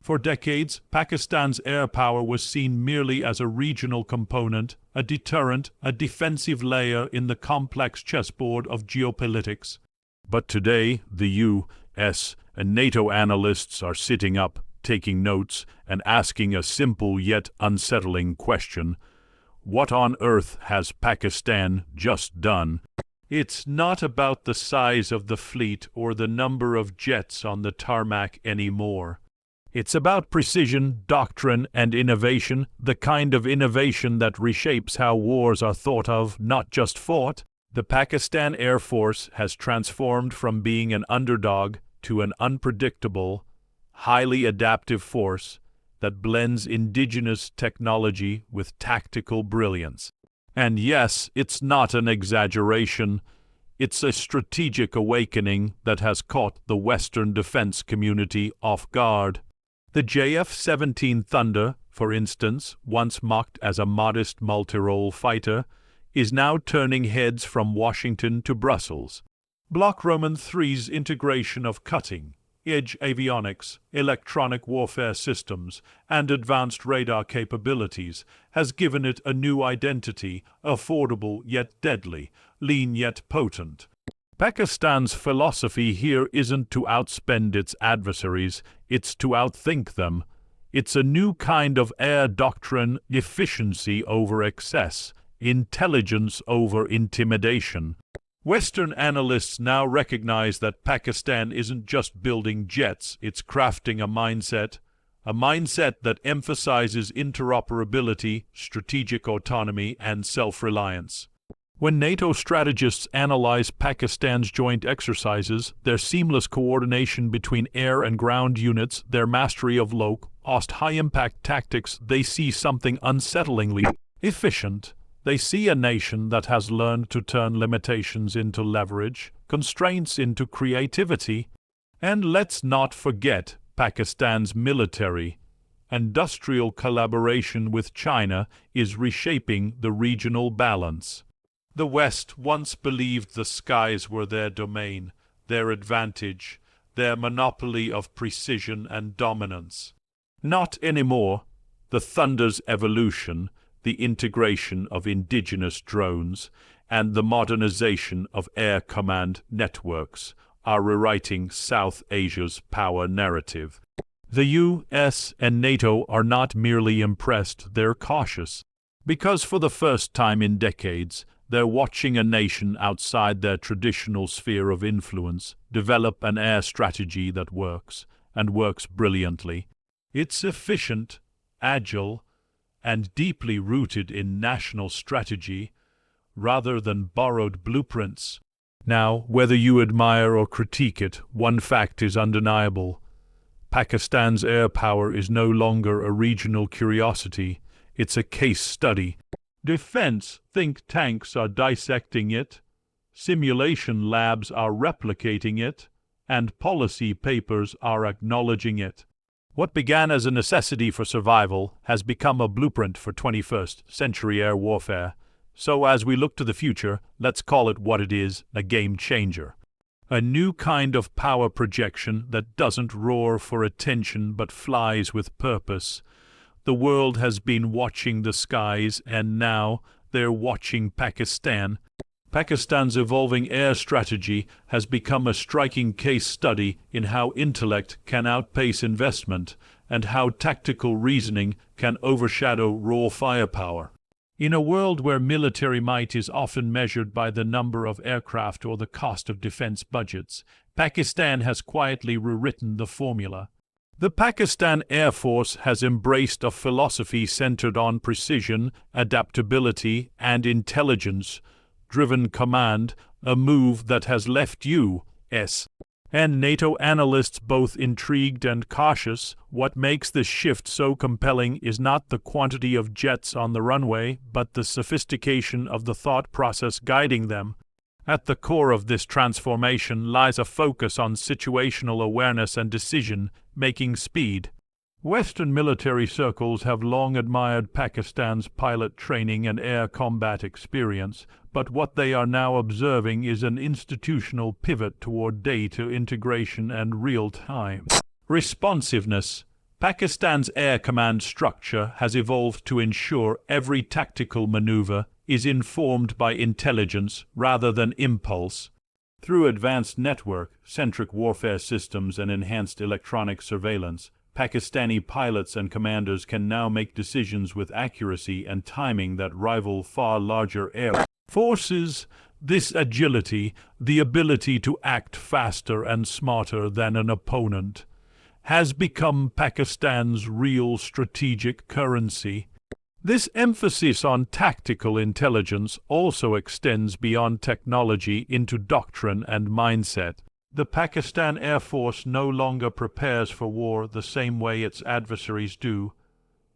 For decades, Pakistan's air power was seen merely as a regional component, a deterrent, a defensive layer in the complex chessboard of geopolitics. But today, the U.S. and NATO analysts are sitting up, taking notes, and asking a simple yet unsettling question. What on earth has Pakistan just done? It's not about the size of the fleet or the number of jets on the tarmac anymore. It's about precision, doctrine, and innovation, the kind of innovation that reshapes how wars are thought of, not just fought. The Pakistan Air Force has transformed from being an underdog to an unpredictable, highly adaptive force that blends indigenous technology with tactical brilliance. And yes, it's not an exaggeration. It's a strategic awakening that has caught the Western defense community off guard. The JF-17 Thunder, for instance, once mocked as a modest multi-role fighter, is now turning heads from Washington to Brussels. Block Roman III's integration of cutting-edge avionics, electronic warfare systems, and advanced radar capabilities has given it a new identity, affordable yet deadly, lean yet potent. Pakistan's philosophy here isn't to outspend its adversaries, it's to outthink them. It's a new kind of air doctrine, efficiency over excess, intelligence over intimidation. Western analysts now recognize that Pakistan isn't just building jets, it's crafting a mindset that emphasizes interoperability, strategic autonomy, and self-reliance. When NATO strategists analyze Pakistan's joint exercises, their seamless coordination between air and ground units, their mastery of low-cost, high-impact tactics, they see something unsettlingly efficient. They see a nation that has learned to turn limitations into leverage, constraints into creativity. And let's not forget Pakistan's military-industrial collaboration with China is reshaping the regional balance. The West once believed the skies were their domain, their advantage, their monopoly of precision and dominance. Not anymore. The Thunder's evolution, the integration of indigenous drones, and the modernization of air command networks are rewriting South Asia's power narrative. The U.S. and NATO are not merely impressed, they're cautious. Because for the first time in decades, they're watching a nation outside their traditional sphere of influence develop an air strategy that works, and works brilliantly. It's efficient, agile, and deeply rooted in national strategy rather than borrowed blueprints. Now, whether you admire or critique it, one fact is undeniable. Pakistan's air power is no longer a regional curiosity, it's a case study. Defense think tanks are dissecting it, simulation labs are replicating it, and policy papers are acknowledging it. What began as a necessity for survival has become a blueprint for 21st century air warfare. So as we look to the future, let's call it what it is, a game changer. A new kind of power projection that doesn't roar for attention but flies with purpose. The world has been watching the skies, and now they're watching Pakistan. Pakistan's evolving air strategy has become a striking case study in how intellect can outpace investment and how tactical reasoning can overshadow raw firepower. In a world where military might is often measured by the number of aircraft or the cost of defense budgets, Pakistan has quietly rewritten the formula. The Pakistan Air Force has embraced a philosophy centered on precision, adaptability, and intelligence-driven command, a move that has left U.S. and NATO analysts both intrigued and cautious. What makes this shift so compelling is not the quantity of jets on the runway, but the sophistication of the thought process guiding them. At the core of this transformation lies a focus on situational awareness and decision-making speed. Western military circles have long admired Pakistan's pilot training and air combat experience, but what they are now observing is an institutional pivot toward data integration and real-time responsiveness. Pakistan's air command structure has evolved to ensure every tactical maneuver is informed by intelligence rather than impulse. Through advanced network-centric warfare systems and enhanced electronic surveillance, Pakistani pilots and commanders can now make decisions with accuracy and timing that rival far larger air forces. This agility, the ability to act faster and smarter than an opponent, has become Pakistan's real strategic currency. This emphasis on tactical intelligence also extends beyond technology into doctrine and mindset. The Pakistan Air Force no longer prepares for war the same way its adversaries do.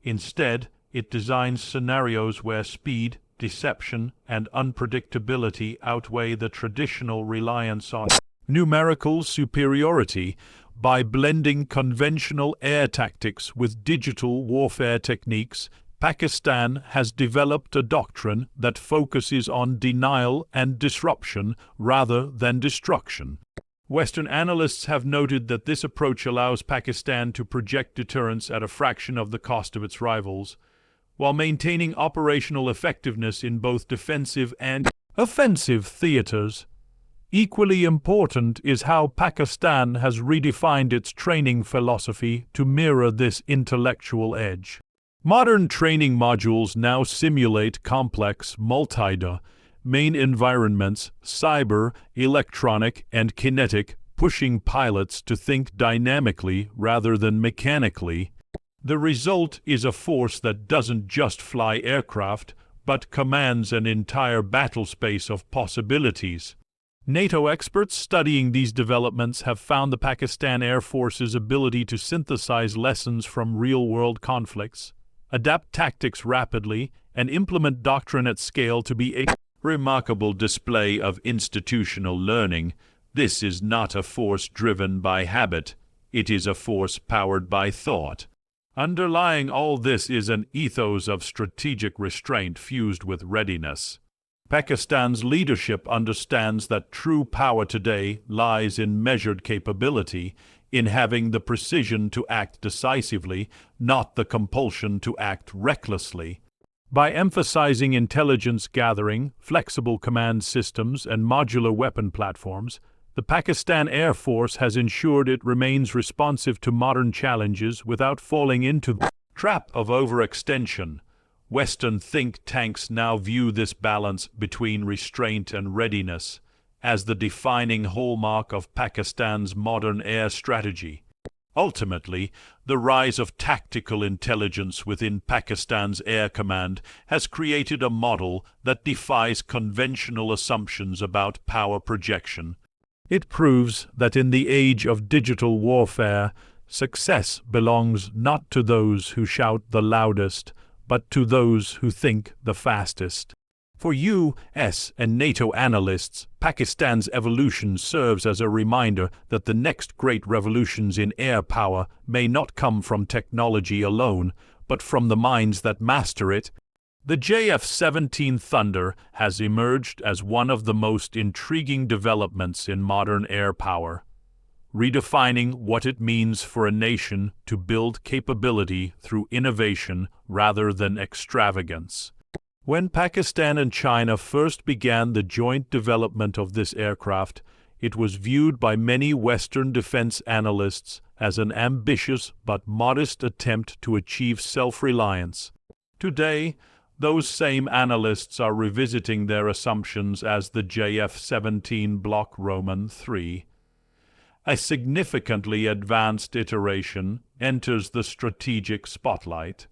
Instead, it designs scenarios where speed, deception, and unpredictability outweigh the traditional reliance on numerical superiority. By blending conventional air tactics with digital warfare techniques, Pakistan has developed a doctrine that focuses on denial and disruption rather than destruction. Western analysts have noted that this approach allows Pakistan to project deterrence at a fraction of the cost of its rivals, while maintaining operational effectiveness in both defensive and offensive theaters. Equally important is how Pakistan has redefined its training philosophy to mirror this intellectual edge. Modern training modules now simulate complex, multi-domain environments, cyber, electronic, and kinetic, pushing pilots to think dynamically rather than mechanically. The result is a force that doesn't just fly aircraft, but commands an entire battlespace of possibilities. NATO experts studying these developments have found the Pakistan Air Force's ability to synthesize lessons from real-world conflicts, adapt tactics rapidly, and implement doctrine at scale to be a remarkable display of institutional learning. This is not a force driven by habit. It is a force powered by thought. Underlying all this is an ethos of strategic restraint fused with readiness. Pakistan's leadership understands that true power today lies in measured capability, in having the precision to act decisively, not the compulsion to act recklessly. By emphasizing intelligence gathering, flexible command systems, and modular weapon platforms, the Pakistan Air Force has ensured it remains responsive to modern challenges without falling into the trap of overextension. Western think tanks now view this balance between restraint and readiness as the defining hallmark of Pakistan's modern air strategy. Ultimately, the rise of tactical intelligence within Pakistan's air command has created a model that defies conventional assumptions about power projection. It proves that in the age of digital warfare, success belongs not to those who shout the loudest, but to those who think the fastest. For U.S. and NATO analysts, Pakistan's evolution serves as a reminder that the next great revolutions in air power may not come from technology alone, but from the minds that master it. The JF-17 Thunder has emerged as one of the most intriguing developments in modern air power, redefining what it means for a nation to build capability through innovation rather than extravagance. When Pakistan and China first began the joint development of this aircraft, it was viewed by many Western defense analysts as an ambitious but modest attempt to achieve self-reliance. Today, those same analysts are revisiting their assumptions as the JF-17 Block Roman III. A significantly advanced iteration enters the strategic spotlight.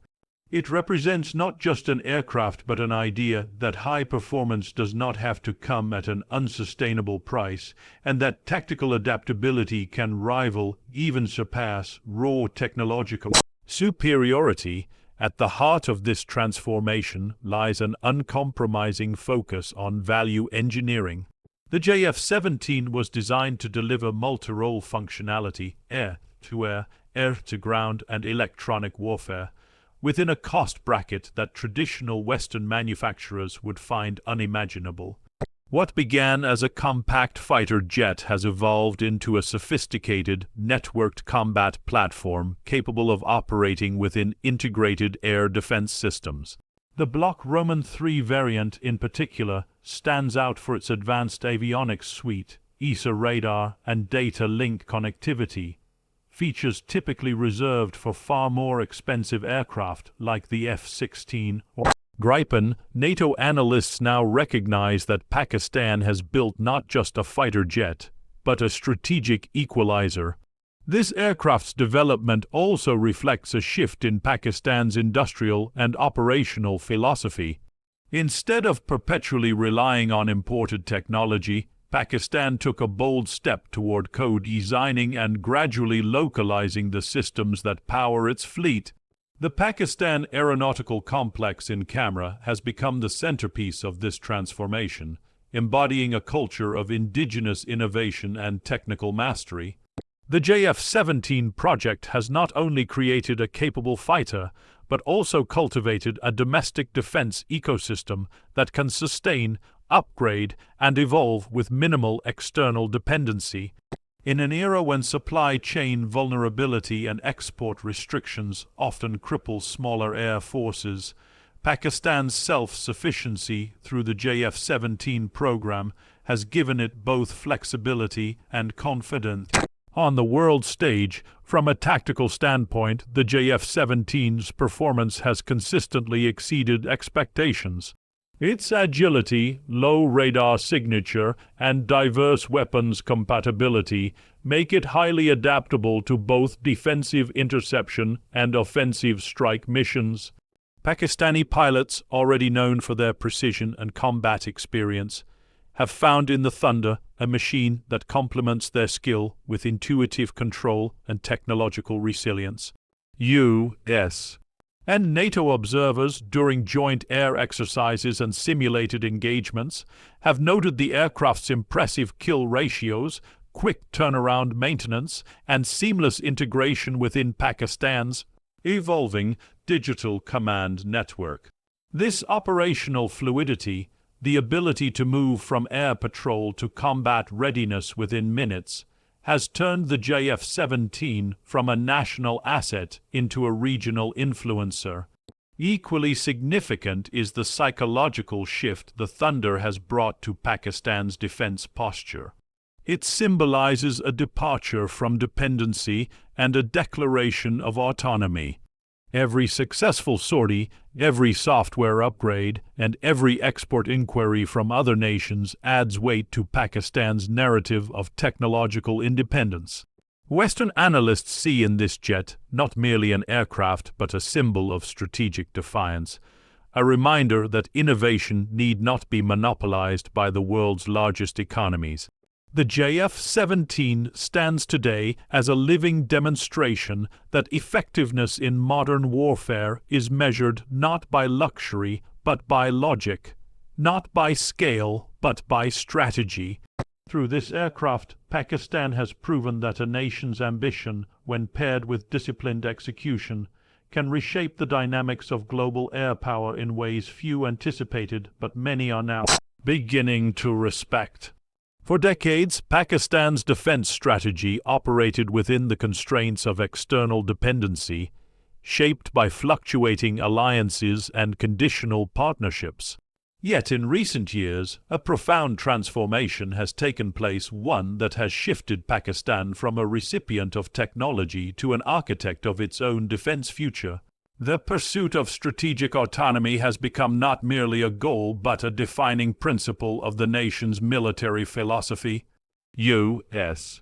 It represents not just an aircraft but an idea that high performance does not have to come at an unsustainable price, and that tactical adaptability can rival, even surpass, raw technological superiority. At the heart of this transformation lies an uncompromising focus on value engineering. The JF-17 was designed to deliver multi-role functionality, air-to-air, air-to-ground, and electronic warfare, within a cost bracket that traditional Western manufacturers would find unimaginable. What began as a compact fighter jet has evolved into a sophisticated, networked combat platform capable of operating within integrated air defense systems. The Block Roman 3 variant, in particular, stands out for its advanced avionics suite, ESA radar, and data link connectivity, features typically reserved for far more expensive aircraft like the F-16 or Gripen. NATO analysts now recognize that Pakistan has built not just a fighter jet, but a strategic equalizer. This aircraft's development also reflects a shift in Pakistan's industrial and operational philosophy. Instead of perpetually relying on imported technology, Pakistan took a bold step toward co-designing and gradually localizing the systems that power its fleet. The Pakistan Aeronautical Complex in Kamra has become the centerpiece of this transformation, embodying a culture of indigenous innovation and technical mastery. The JF-17 project has not only created a capable fighter, but also cultivated a domestic defense ecosystem that can sustain, upgrade, and evolve with minimal external dependency. In an era when supply chain vulnerability and export restrictions often cripple smaller air forces, Pakistan's self-sufficiency through the JF-17 program has given it both flexibility and confidence. On the world stage, from a tactical standpoint, the JF-17's performance has consistently exceeded expectations. Its agility, low radar signature, and diverse weapons compatibility make it highly adaptable to both defensive interception and offensive strike missions. Pakistani pilots, already known for their precision and combat experience, have found in the Thunder a machine that complements their skill with intuitive control and technological resilience. U.S. and NATO observers during joint air exercises and simulated engagements have noted the aircraft's impressive kill ratios, quick turnaround maintenance, and seamless integration within Pakistan's evolving digital command network. This operational fluidity, the ability to move from air patrol to combat readiness within minutes, has turned the JF-17 from a national asset into a regional influencer. Equally significant is the psychological shift the Thunder has brought to Pakistan's defense posture. It symbolizes a departure from dependency and a declaration of autonomy. Every successful sortie, every software upgrade, and every export inquiry from other nations adds weight to Pakistan's narrative of technological independence. Western analysts see in this jet not merely an aircraft but a symbol of strategic defiance, a reminder that innovation need not be monopolized by the world's largest economies. The JF-17 stands today as a living demonstration that effectiveness in modern warfare is measured not by luxury but by logic, not by scale but by strategy. Through this aircraft, Pakistan has proven that a nation's ambition, when paired with disciplined execution, can reshape the dynamics of global air power in ways few anticipated but many are now beginning to respect. For decades, Pakistan's defense strategy operated within the constraints of external dependency, shaped by fluctuating alliances and conditional partnerships. Yet in recent years, a profound transformation has taken place, one that has shifted Pakistan from a recipient of technology to an architect of its own defense future. The pursuit of strategic autonomy has become not merely a goal but a defining principle of the nation's military philosophy. U.S.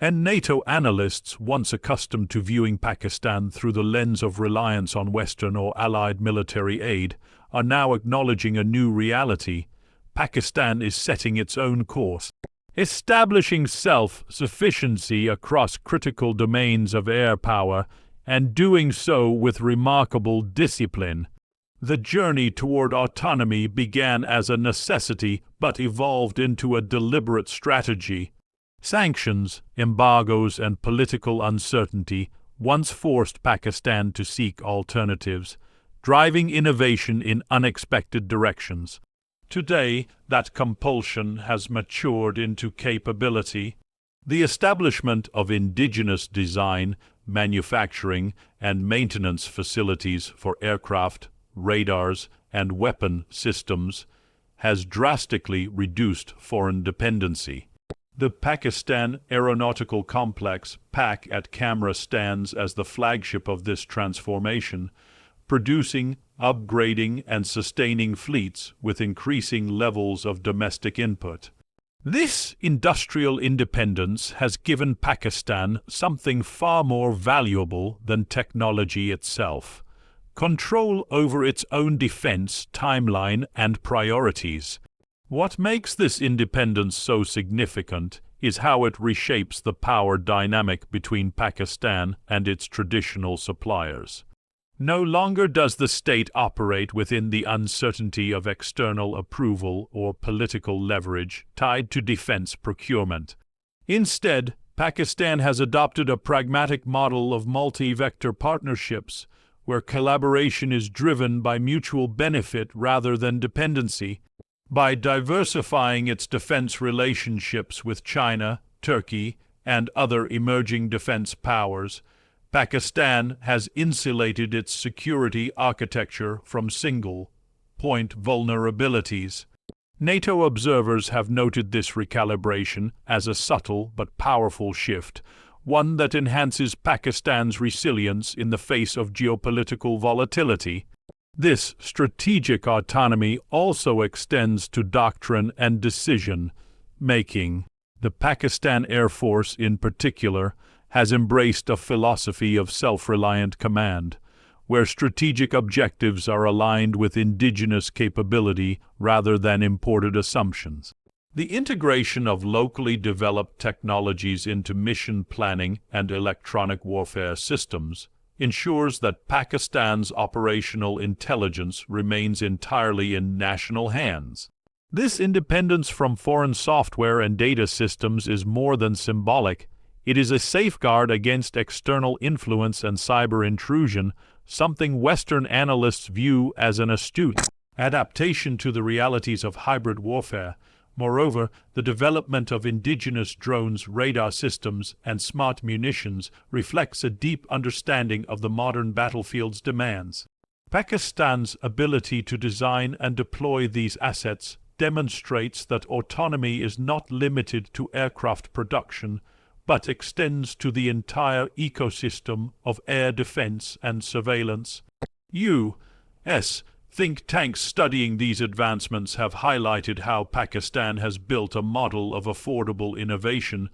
and NATO analysts, once accustomed to viewing Pakistan through the lens of reliance on Western or Allied military aid, are now acknowledging a new reality. Pakistan is setting its own course, establishing self-sufficiency across critical domains of air power, and doing so with remarkable discipline. The journey toward autonomy began as a necessity but evolved into a deliberate strategy. Sanctions, embargoes, and political uncertainty once forced Pakistan to seek alternatives, driving innovation in unexpected directions. Today, that compulsion has matured into capability. The establishment of indigenous design, manufacturing, and maintenance facilities for aircraft, radars, and weapon systems has drastically reduced foreign dependency. The Pakistan Aeronautical Complex (PAC) at Kamra stands as the flagship of this transformation, producing, upgrading, and sustaining fleets with increasing levels of domestic input. This industrial independence has given Pakistan something far more valuable than technology itself: control over its own defense timeline and priorities. What makes this independence so significant is how it reshapes the power dynamic between Pakistan and its traditional suppliers. No longer does the state operate within the uncertainty of external approval or political leverage tied to defense procurement. Instead, Pakistan has adopted a pragmatic model of multi-vector partnerships, where collaboration is driven by mutual benefit rather than dependency. By diversifying its defense relationships with China, Turkey, and other emerging defense powers, Pakistan has insulated its security architecture from single-point vulnerabilities. NATO observers have noted this recalibration as a subtle but powerful shift, one that enhances Pakistan's resilience in the face of geopolitical volatility. This strategic autonomy also extends to doctrine and decision-making. The Pakistan Air Force, in particular, has embraced a philosophy of self-reliant command, where strategic objectives are aligned with indigenous capability rather than imported assumptions. The integration of locally developed technologies into mission planning and electronic warfare systems ensures that Pakistan's operational intelligence remains entirely in national hands. This independence from foreign software and data systems is more than symbolic. It is a safeguard against external influence and cyber intrusion, something Western analysts view as an astute adaptation to the realities of hybrid warfare. Moreover, the development of indigenous drones, radar systems, and smart munitions reflects a deep understanding of the modern battlefield's demands. Pakistan's ability to design and deploy these assets demonstrates that autonomy is not limited to aircraft production, but extends to the entire ecosystem of air defense and surveillance. U.S. think tanks studying these advancements have highlighted how Pakistan has built a model of affordable innovation,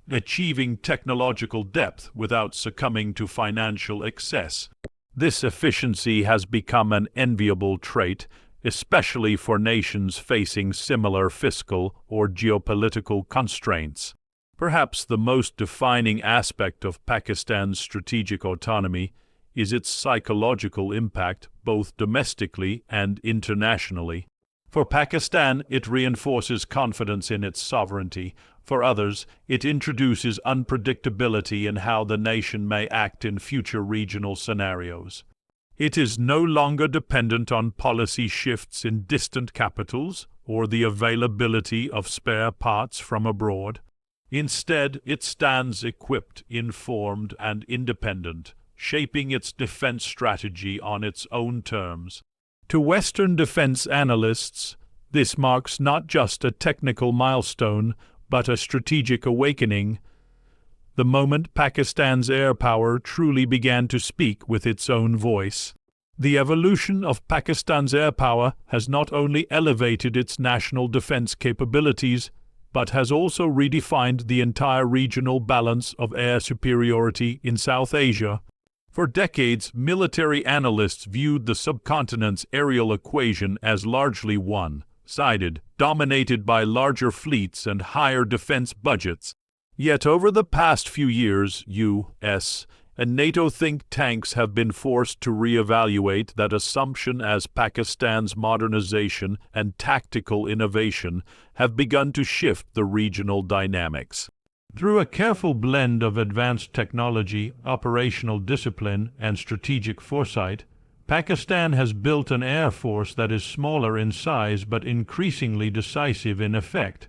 achieving technological depth without succumbing to financial excess. This efficiency has become an enviable trait, especially for nations facing similar fiscal or geopolitical constraints. Perhaps the most defining aspect of Pakistan's strategic autonomy is its psychological impact, both domestically and internationally. For Pakistan, it reinforces confidence in its sovereignty. For others, it introduces unpredictability in how the nation may act in future regional scenarios. It is no longer dependent on policy shifts in distant capitals or the availability of spare parts from abroad. Instead, it stands equipped, informed, and independent, shaping its defense strategy on its own terms. To Western defense analysts, this marks not just a technical milestone, but a strategic awakening. The moment Pakistan's air power truly began to speak with its own voice. The evolution of Pakistan's air power has not only elevated its national defense capabilities, but has also redefined the entire regional balance of air superiority in South Asia. For decades, military analysts viewed the subcontinent's aerial equation as largely one-sided, dominated by larger fleets and higher defense budgets. Yet over the past few years, U.S. and NATO think tanks have been forced to reevaluate that assumption as Pakistan's modernization and tactical innovation have begun to shift the regional dynamics. Through a careful blend of advanced technology, operational discipline, and strategic foresight, Pakistan has built an air force that is smaller in size but increasingly decisive in effect.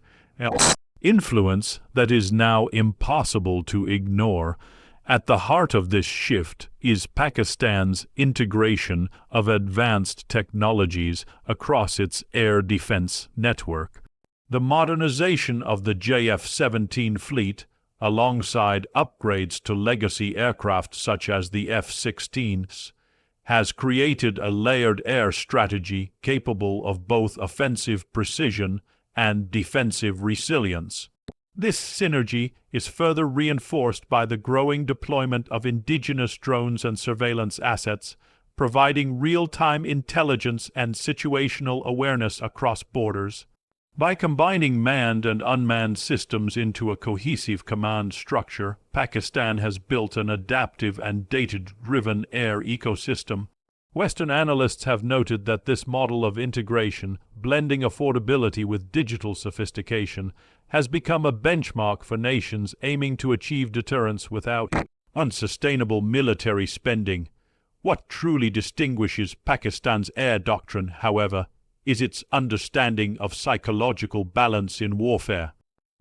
Influence that is now impossible to ignore. At the heart of this shift is Pakistan's integration of advanced technologies across its air defense network. The modernization of the JF-17 fleet, alongside upgrades to legacy aircraft such as the F-16s, has created a layered air strategy capable of both offensive precision and defensive resilience. This synergy is further reinforced by the growing deployment of indigenous drones and surveillance assets, providing real-time intelligence and situational awareness across borders. By combining manned and unmanned systems into a cohesive command structure, Pakistan has built an adaptive and data-driven air ecosystem. Western analysts have noted that this model of integration, blending affordability with digital sophistication, has become a benchmark for nations aiming to achieve deterrence without unsustainable military spending. What truly distinguishes Pakistan's air doctrine, however, is its understanding of psychological balance in warfare.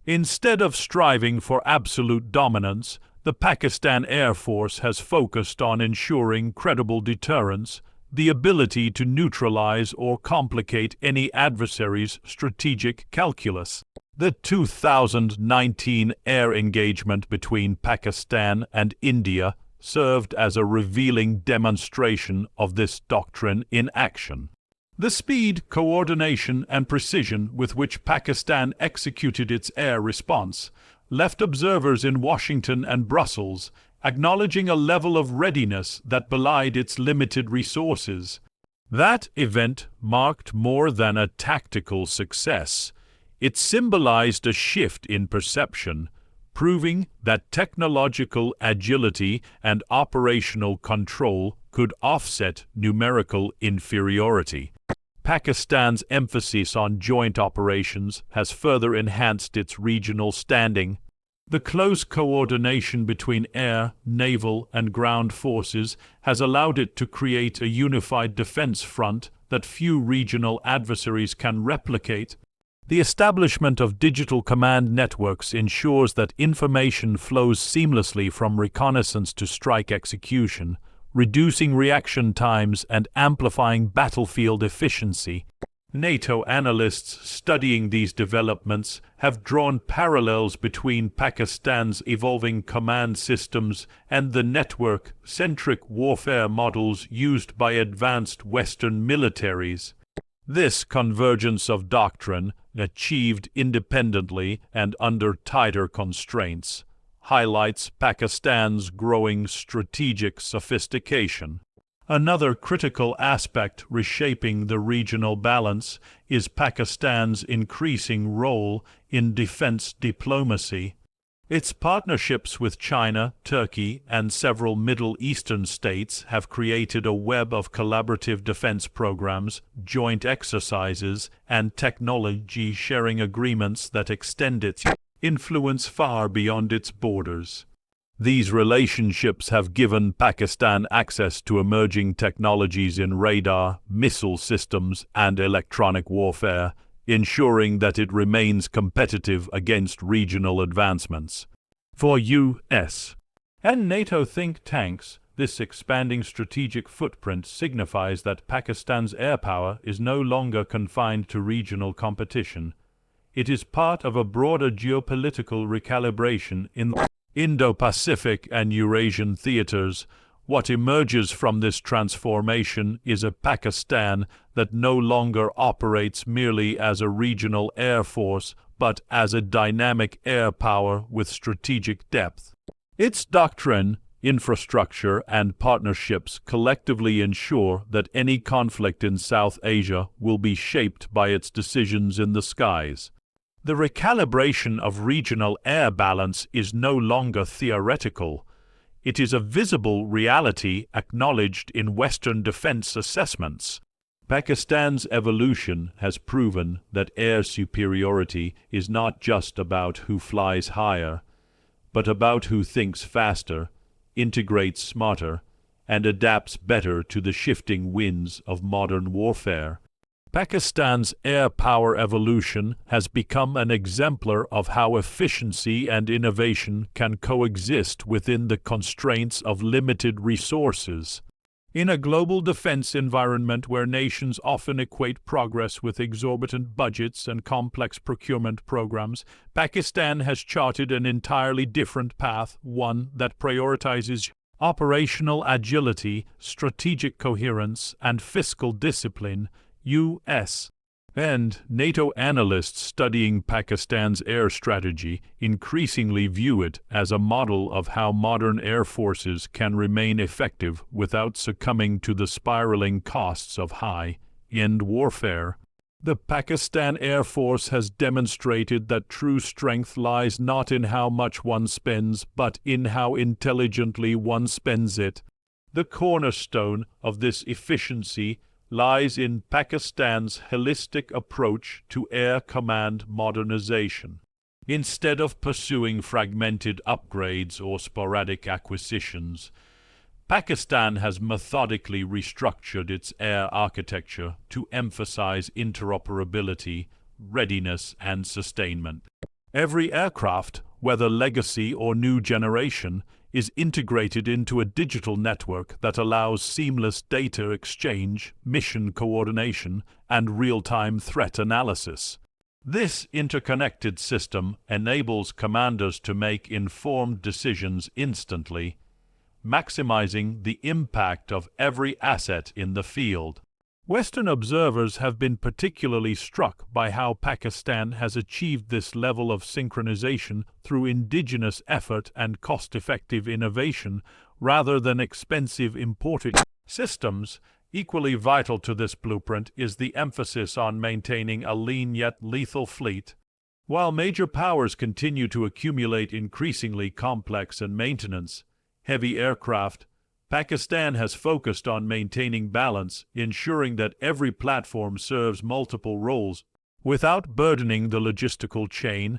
Instead of striving for absolute dominance, the Pakistan Air Force has focused on ensuring credible deterrence, the ability to neutralize or complicate any adversary's strategic calculus. The 2019 air engagement between Pakistan and India served as a revealing demonstration of this doctrine in action. The speed, coordination, and precision with which Pakistan executed its air response left observers in Washington and Brussels acknowledging a level of readiness that belied its limited resources. That event marked more than a tactical success. It symbolized a shift in perception, proving that technological agility and operational control could offset numerical inferiority. Pakistan's emphasis on joint operations has further enhanced its regional standing. The close coordination between air, naval, and ground forces has allowed it to create a unified defense front that few regional adversaries can replicate. The establishment of digital command networks ensures that information flows seamlessly from reconnaissance to strike execution, reducing reaction times and amplifying battlefield efficiency. NATO analysts studying these developments have drawn parallels between Pakistan's evolving command systems and the network-centric warfare models used by advanced Western militaries. This convergence of doctrine, achieved independently and under tighter constraints, highlights Pakistan's growing strategic sophistication. Another critical aspect reshaping the regional balance is Pakistan's increasing role in defense diplomacy. Its partnerships with China, Turkey, and several Middle Eastern states have created a web of collaborative defense programs, joint exercises, and technology-sharing agreements that extend its influence far beyond its borders. These relationships have given Pakistan access to emerging technologies in radar, missile systems, and electronic warfare, ensuring that it remains competitive against regional advancements. For U.S. and NATO think tanks, this expanding strategic footprint signifies that Pakistan's air power is no longer confined to regional competition. It is part of a broader geopolitical recalibration in the Indo-Pacific and Eurasian theaters. What emerges from this transformation is a Pakistan that no longer operates merely as a regional air force, but as a dynamic air power with strategic depth. Its doctrine, infrastructure, and partnerships collectively ensure that any conflict in South Asia will be shaped by its decisions in the skies. The recalibration of regional air balance is no longer theoretical. It is a visible reality acknowledged in Western defense assessments. Pakistan's evolution has proven that air superiority is not just about who flies higher, but about who thinks faster, integrates smarter, and adapts better to the shifting winds of modern warfare. Pakistan's air power evolution has become an exemplar of how efficiency and innovation can coexist within the constraints of limited resources. In a global defense environment where nations often equate progress with exorbitant budgets and complex procurement programs, Pakistan has charted an entirely different path, one that prioritizes operational agility, strategic coherence, and fiscal discipline. U.S. and NATO analysts studying Pakistan's air strategy increasingly view it as a model of how modern air forces can remain effective without succumbing to the spiraling costs of high-end warfare. The Pakistan Air Force has demonstrated that true strength lies not in how much one spends, but in how intelligently one spends it. The cornerstone of this efficiency lies in Pakistan's holistic approach to air command modernization. Instead of pursuing fragmented upgrades or sporadic acquisitions, Pakistan has methodically restructured its air architecture to emphasize interoperability, readiness, and sustainment. Every aircraft, whether legacy or new generation, is integrated into a digital network that allows seamless data exchange, mission coordination, and real-time threat analysis. This interconnected system enables commanders to make informed decisions instantly, maximizing the impact of every asset in the field. Western observers have been particularly struck by how Pakistan has achieved this level of synchronization through indigenous effort and cost-effective innovation rather than expensive imported systems. Equally vital to this blueprint is the emphasis on maintaining a lean yet lethal fleet. While major powers continue to accumulate increasingly complex and maintenance-heavy aircraft, Pakistan has focused on maintaining balance, ensuring that every platform serves multiple roles without burdening the logistical chain.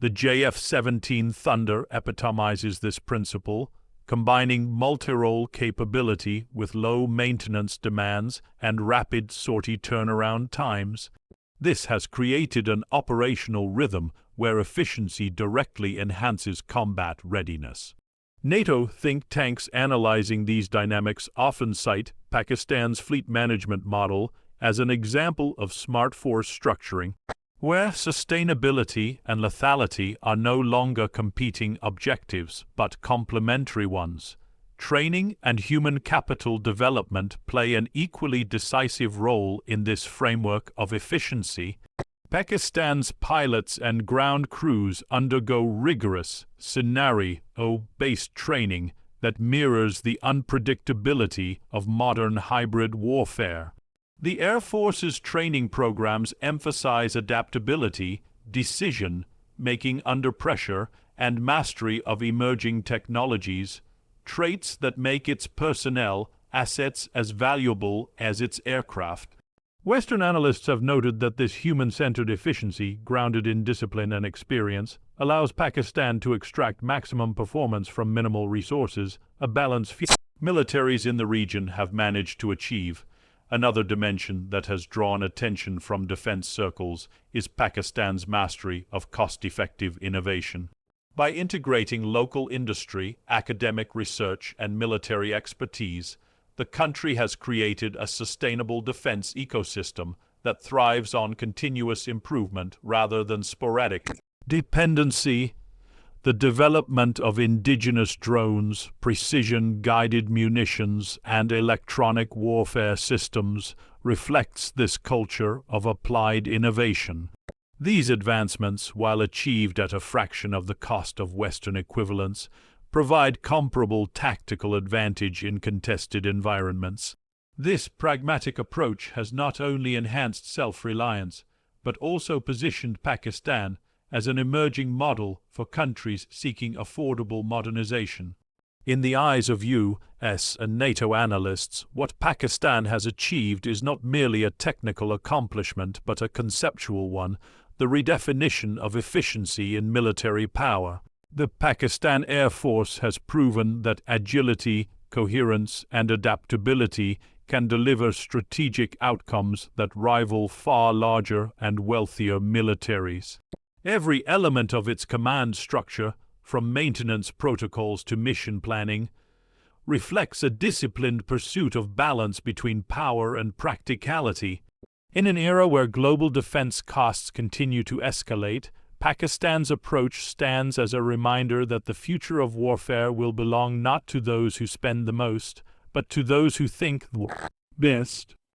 The JF-17 Thunder epitomizes this principle, combining multi-role capability with low maintenance demands and rapid sortie turnaround times. This has created an operational rhythm where efficiency directly enhances combat readiness. NATO think tanks analyzing these dynamics often cite Pakistan's fleet management model as an example of smart force structuring, where sustainability and lethality are no longer competing objectives but complementary ones. Training and human capital development play an equally decisive role in this framework of efficiency. Pakistan's pilots and ground crews undergo rigorous, scenario-based training that mirrors the unpredictability of modern hybrid warfare. The Air Force's training programs emphasize adaptability, decision-making under pressure, and mastery of emerging technologies, traits that make its personnel assets as valuable as its aircraft. Western analysts have noted that this human-centered efficiency, grounded in discipline and experience, allows Pakistan to extract maximum performance from minimal resources, a balance few militaries in the region have managed to achieve. Another dimension that has drawn attention from defense circles is Pakistan's mastery of cost-effective innovation. By integrating local industry, academic research, and military expertise, the country has created a sustainable defense ecosystem that thrives on continuous improvement rather than sporadic dependency. The development of indigenous drones, precision-guided munitions, and electronic warfare systems reflects this culture of applied innovation. These advancements, while achieved at a fraction of the cost of Western equivalents, provide comparable tactical advantage in contested environments. This pragmatic approach has not only enhanced self-reliance, but also positioned Pakistan as an emerging model for countries seeking affordable modernization. In the eyes of U.S. and NATO analysts, what Pakistan has achieved is not merely a technical accomplishment but a conceptual one, the redefinition of efficiency in military power. The Pakistan Air Force has proven that agility, coherence, and adaptability can deliver strategic outcomes that rival far larger and wealthier militaries. Every element of its command structure, from maintenance protocols to mission planning, reflects a disciplined pursuit of balance between power and practicality. In an era where global defense costs continue to escalate, Pakistan's approach stands as a reminder that the future of warfare will belong not to those who spend the most, but to those who think the best.